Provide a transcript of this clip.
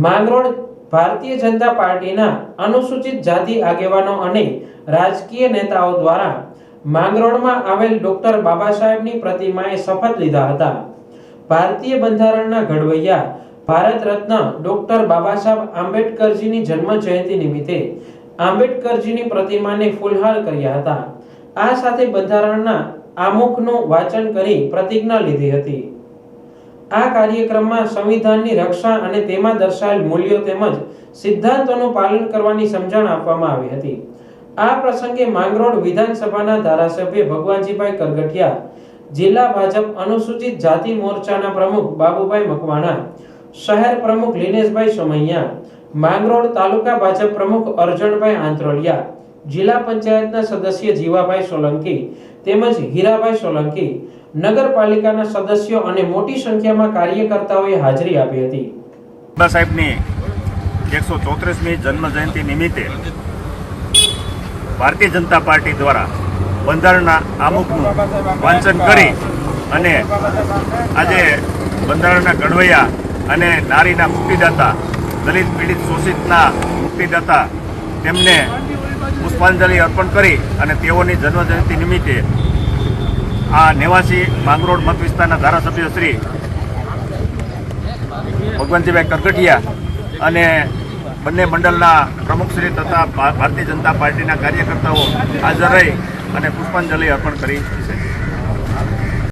માંગરોળ ભારતીય જનતા પાર્ટીના અનુસૂચિત જાતિ આગેવાનો અને રાજકીય નેતાઓ દ્વારા માંગરોળમાં આવેલ ડોક્ટર બાબા સાહેબની પ્રતિમાએ શપથ લીધા હતા। ભારતીય બંધારણના ઘડવૈયા ભારત રત્ન ડોક્ટર બાબા સાહેબ આંબેડકરજીની જન્મ જયંતિ નિમિત્તે આંબેડકરજીની પ્રતિમાને ફૂલહાર કર્યા હતા। આ સાથે બંધારણના આમુખનું વાંચન કરી પ્રતિજ્ઞા લીધી હતી। આ કાર્યક્રમમાં સંવિધાનની રક્ષા અને તેમાં દર્શાવેલ મૂલ્યો તેમજ સિદ્ધાંતોનું પાલન કરવાની સમજણ આપવામાં આવી હતી। આ પ્રસંગે માંગરોળ વિધાનસભાના ધારાસભ્ય ભગવાનજીભાઈ કરગઠિયા, જિલ્લા ભાજપ અનુસૂચિત જાતિ મોરચાના પ્રમુખ બાબુભાઈ મકવાણા, શહેર પ્રમુખ લીનેશભાઈ સોમૈયા, માંગરોળ તાલુકા ભાજપ પ્રમુખ અર્જણભાઈ આંત્રોલિયા, જિલ્લા પંચાયતના સદસ્ય જીવાભાઈ સોલંકી તેમજ હીરાભાઈ સોલંકી, નગરપાલિકાના સદસ્યો અને મોટી સંખ્યામાં કાર્યકર્તાઓએ હાજરી આપી હતી। બાબા સાહેબની 134મી જન્મ જયંતિ નિમિત્તે ભારતીય જનતા પાર્ટી દ્વારા બંધારણના આમુખનું વાંચન કરી અને આજે બંધારણના ઘડવૈયા અને નારીના મુક્તિદાતા, દલિત પીડિત શોષિતના મુક્તિદાતા તેમને પુષ્પાંજલિ અર્પણ કરી અને તેઓની જન્મજયંતિ નિમિત્તે આ નેવાસી માંગરોળ મત વિસ્તારના ધારાસભ્ય શ્રી ભગવાનજીભાઈ કરગઠિયા અને બંને મંડળના પ્રમુખશ્રી તથા ભારતીય જનતા પાર્ટીના કાર્યકર્તાઓ હાજર રહી અને પુષ્પાંજલિ અર્પણ કરી છે।